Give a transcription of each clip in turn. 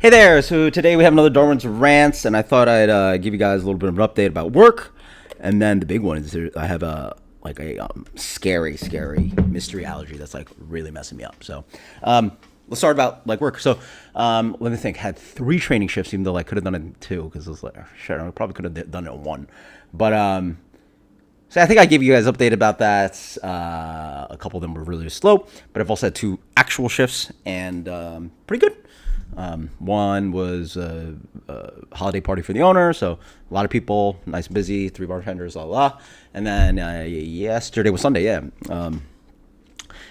Hey there, so today we have another Darwin's Rants, and I thought I'd give you guys a little bit of an update about work, and then the big one is I have a scary mystery allergy that's like really messing me up. So let's start about like work. So let me think. Had 3 training shifts, even though I could have done it in 2 because it was like shit. I probably could have done it in 1, but so I think I gave you guys an update about that. A couple of them were really slow, but I've also had 2 actual shifts and pretty good. One was a holiday party for the owner, so a lot of people, nice and busy, 3 bartenders, blah. And then yesterday was Sunday, yeah.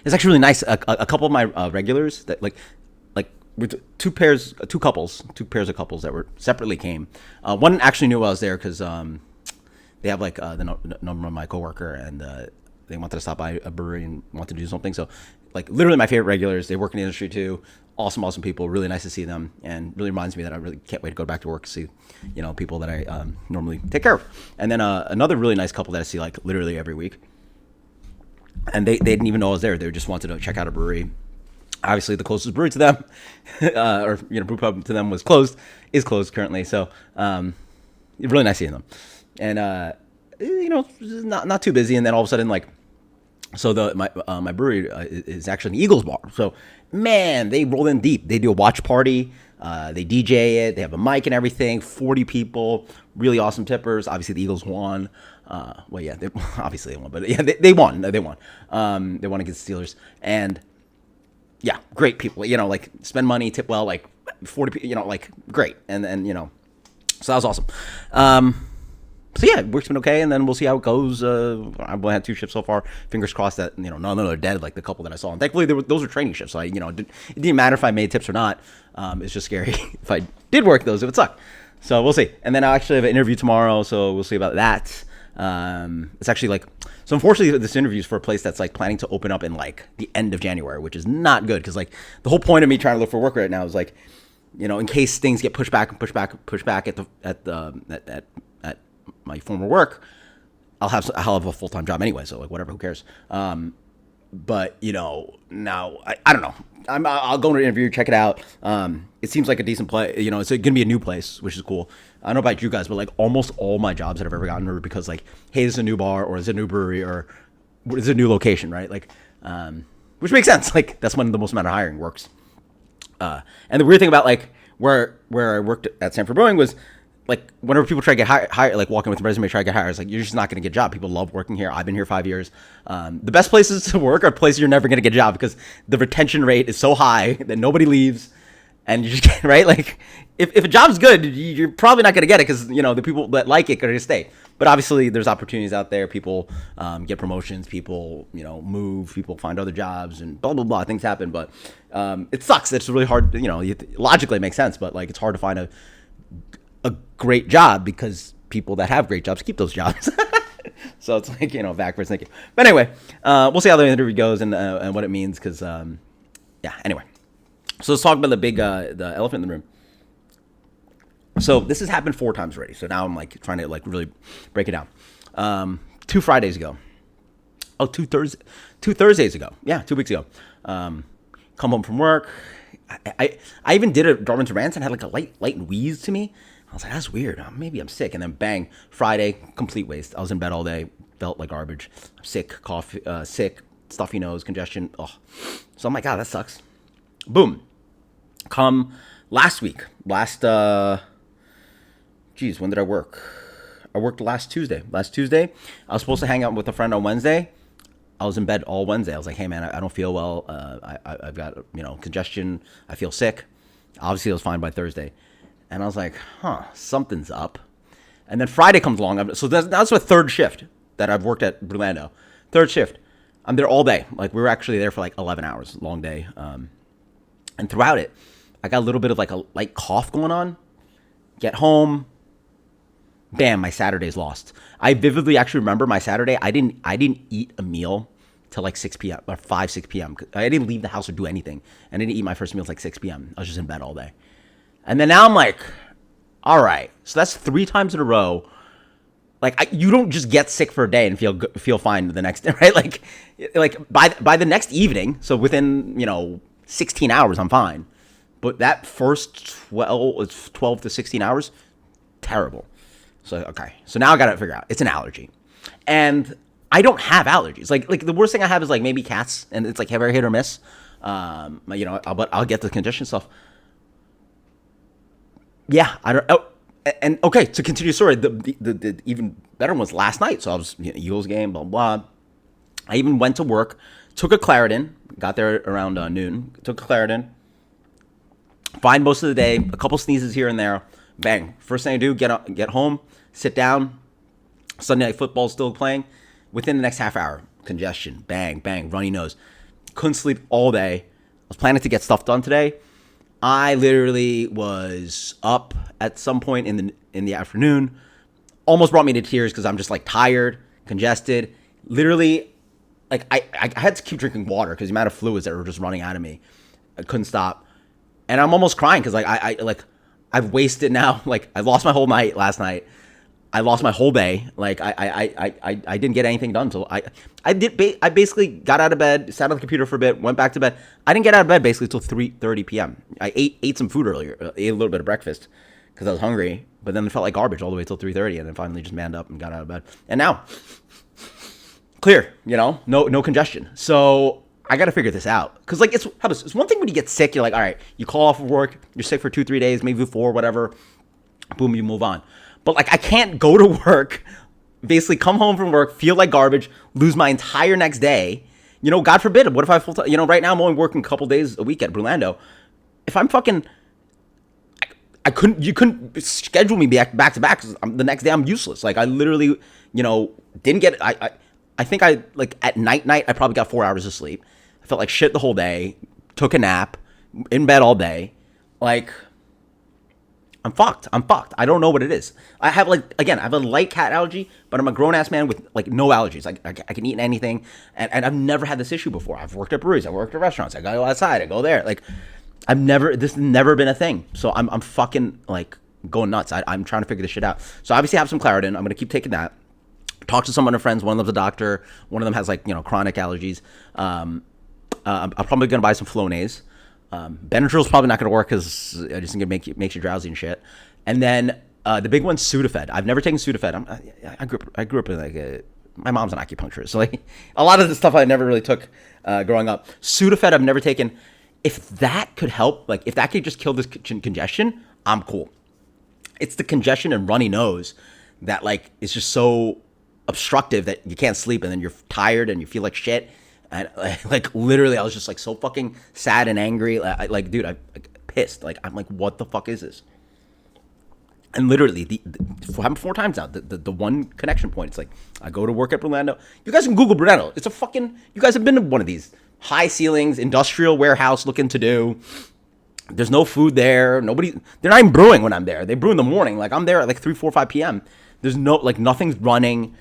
It's actually really nice. A couple of my regulars that like with 2 pairs of couples that were separately came. One actually knew I was there because they have like the number of my coworker, and they wanted to stop by a brewery and wanted to do something. So like literally my favorite regulars. They work in the industry too. Awesome people. Really nice to see them, and really reminds me that I really can't wait to go back to work to see, people that I normally take care of. And then another really nice couple that I see like literally every week, and they didn't even know I was there. They just wanted to check out a brewery. Obviously, the closest brewery to them, or brew pub to them is closed currently. So really nice seeing them, and not too busy. And then all of a sudden, like, so my brewery is actually an Eagles bar. So man, they roll in deep. They do a watch party. They DJ it. They have a mic and everything. 40 people. Really awesome tippers. Obviously, the Eagles won. Obviously they won, but yeah, they won. They won. They won against the Steelers, and yeah, great people. Like spend money, tip well. Like 40. Like great. And so that was awesome. So yeah, work's been okay, and then we'll see how it goes. I've only had 2 shifts so far. Fingers crossed that none of them are dead like the couple that I saw. And thankfully, those were training shifts. So it didn't matter if I made tips or not. It's just scary if I did work those, it would suck. So we'll see. And then I actually have an interview tomorrow, so we'll see about that. It's actually so unfortunately this interview is for a place that's like planning to open up in like the end of January, which is not good because like the whole point of me trying to look for work right now is like, in case things get pushed back at my former work, I'll have a full-time job anyway, so like whatever, who cares? But now I don't know. I'll go to an interview, check it out. It seems like a decent place. It's gonna be a new place, which is cool. I don't know about you guys, but like almost all my jobs that I've ever gotten are because like, hey, this is a new bar, or it's a new brewery, or it's a new location, right? Like, which makes sense. Like that's when the most amount of hiring works. And the weird thing about like where I worked at Sanford Brewing was, like, whenever people try to get hired, like walking with a resume, try to get hired, it's like, you're just not going to get a job. People love working here. I've been here 5 years. The best places to work are places you're never going to get a job because the retention rate is so high that nobody leaves. And you just get, right? Like, if a job's good, you're probably not going to get it because, the people that like it are going to stay. But obviously, there's opportunities out there. People get promotions. People, move. People find other jobs and blah, blah, blah. Things happen. But it sucks. It's really hard. Logically it makes sense. But, like, it's hard to find a great job because people that have great jobs keep those jobs. So it's like, backwards thinking. But anyway, we'll see how the interview goes and what it means because, anyway. So let's talk about the elephant in the room. So this has happened 4 times already. So now I'm like trying to like really break it down. 2 Fridays ago. Oh, 2 Thursdays ago. Yeah, 2 weeks ago. Come home from work. I even did a Darwin's Rants and had like a light wheeze to me. I was like, that's weird. Maybe I'm sick. And then bang, Friday, complete waste. I was in bed all day, felt like garbage. Sick, cough, sick, stuffy nose, congestion. Oh. So I'm like, God, that sucks. Boom. Come last week. When did I work? I worked last Tuesday. I was supposed to hang out with a friend on Wednesday. I was in bed all Wednesday. I was like, hey, man, I don't feel well. I've got, congestion. I feel sick. Obviously, I was fine by Thursday. And I was like, something's up. And then Friday comes along. So that's my 3rd shift that I've worked at Orlando. 3rd shift. I'm there all day. Like, we were actually there for like 11 hours, long day. And throughout it, I got a little bit of like a light cough going on. Get home. Bam, my Saturday's lost. I vividly actually remember my Saturday. I didn't eat a meal till like 6 p.m. or 6 p.m. I didn't leave the house or do anything. I didn't eat my first meal till like 6 p.m. I was just in bed all day. And then now I'm like, all right. So that's 3 times in a row. Like, you don't just get sick for a day and feel fine the next day, right? Like by the next evening, so within 16 hours, I'm fine. But that first 12 to 16 hours, terrible. So, okay. So now I got to figure out. It's an allergy. And I don't have allergies. Like the worst thing I have is like maybe cats, and it's like very hit or miss. But I'll get the congestion stuff. Yeah, I don't. Oh, and okay, to continue the story, the even better one was last night. So I was Eagles game, blah blah. I even went to work, took a Claritin, got there around noon, took a Claritin. Fine most of the day, a couple sneezes here and there. Bang. First thing I do, get home, sit down. Sunday Night Football still playing. Within the next half hour, congestion, bang, bang, runny nose. Couldn't sleep all day. I was planning to get stuff done today. I literally was up at some point in the afternoon. Almost brought me to tears because I'm just like tired, congested. Literally, like I had to keep drinking water because the amount of fluids that were just running out of me. I couldn't stop, and I'm almost crying because I've wasted now. Like I lost my whole night last night. I lost my whole day. Like I didn't get anything done until I basically got out of bed, sat on the computer for a bit, went back to bed. I didn't get out of bed basically till 3:30 p.m. I ate some food earlier, ate a little bit of breakfast because I was hungry, but then it felt like garbage all the way till 3:30, and then finally just manned up and got out of bed. And now, clear, no congestion. So I got to figure this out because like it's one thing when you get sick, you're like, all right, you call off of work, you're sick for 2-3 days, maybe 4, whatever, boom, you move on. But like I can't go to work, basically come home from work, feel like garbage, lose my entire next day. God forbid, what if I full time? Right now I'm only working a couple days a week at Brulando. If I'm fucking, you couldn't schedule me back to back because the next day I'm useless. Like I literally, didn't get. I think I like at night I probably got 4 hours of sleep. I felt like shit the whole day. Took a nap, in bed all day, like. I'm fucked. I don't know what it is. I have I have a light cat allergy, but I'm a grown ass man with like no allergies. Like I can eat anything, and I've never had this issue before. I've worked at breweries, I've worked at restaurants, I go outside, I go there. Like this has never been a thing. So I'm fucking like going nuts. I'm trying to figure this shit out. So obviously I have some Claritin. I'm gonna keep taking that. Talk to some of my friends. One of them's a doctor. One of them has chronic allergies. I'm probably gonna buy some Flonase. Benadryl's probably not going to work because I just think it makes you drowsy and shit. And then the big one's Sudafed. I've never taken Sudafed. I grew up in my mom's an acupuncturist, so like a lot of the stuff I never really took growing up. Sudafed I've never taken. If that could help, like if that could just kill this congestion, I'm cool. It's the congestion and runny nose that like is just so obstructive that you can't sleep and then you're tired and you feel like shit. And like literally, I was just like so fucking sad and angry. Like, dude, I'm pissed. Like, I'm like, what the fuck is this? And literally, happened 4 times now. The one connection point. It's like I go to work at Brulando. You guys can Google Brulando. It's a fucking. You guys have been to one of these high ceilings, industrial warehouse looking to do. There's no food there. Nobody. They're not even brewing when I'm there. They brew in the morning. Like I'm there at like 3, 4, 5 p.m. There's no nothing's running.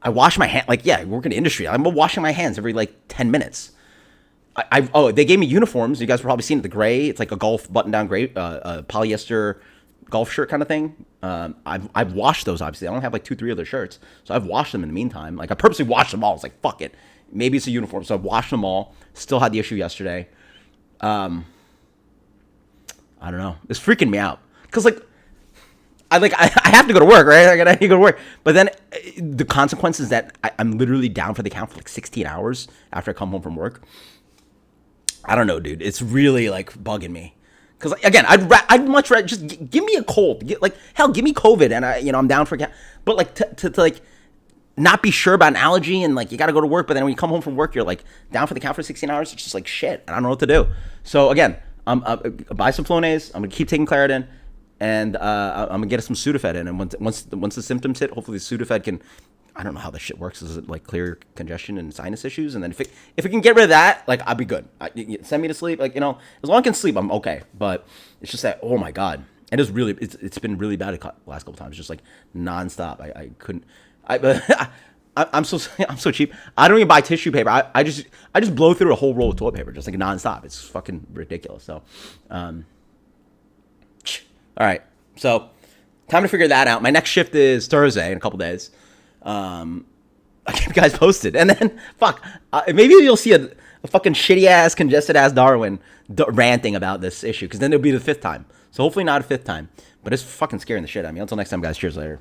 I wash my hands, I work in the industry. I'm washing my hands every 10 minutes. They gave me uniforms. You guys have probably seen it, the gray. It's like a golf button-down gray, polyester golf shirt kind of thing. I've washed those, obviously. I don't have 2, 3 other shirts. So I've washed them in the meantime. I purposely washed them all. I was like, fuck it. Maybe it's a uniform. So I've washed them all. Still had the issue yesterday. I don't know. It's freaking me out. Because I have to go to work, right? I need to go to work. But then the consequences that I'm literally down for the count for 16 hours after I come home from work. I don't know, dude. It's really bugging me. Because again, I'd much rather just give me a cold. Hell, give me COVID, and I'm down for. But to not be sure about an allergy and you got to go to work, but then when you come home from work, you're down for the count for 16 hours. It's just shit, and I don't know what to do. So again, buy some Flonase. I'm gonna keep taking Claritin. And I'm gonna get some Sudafed in, and once the symptoms hit, hopefully the Sudafed can. I don't know how this shit works. Is it clear congestion and sinus issues? And then if it can get rid of that, I'll be good. Send me to sleep. As long as I can sleep, I'm okay. But it's just that, oh my god, it's been really bad the last couple times, just nonstop. I couldn't. I'm so cheap. I don't even buy tissue paper. I just blow through a whole roll of toilet paper just nonstop. It's fucking ridiculous. So. All right, so time to figure that out. My next shift is Thursday in a couple days. I'll keep you guys posted. And then, maybe you'll see a fucking shitty ass, congested ass Darwin ranting about this issue, because then it'll be the fifth time. So hopefully not a fifth time. But it's fucking scaring the shit out of me. Until next time, guys. Cheers later.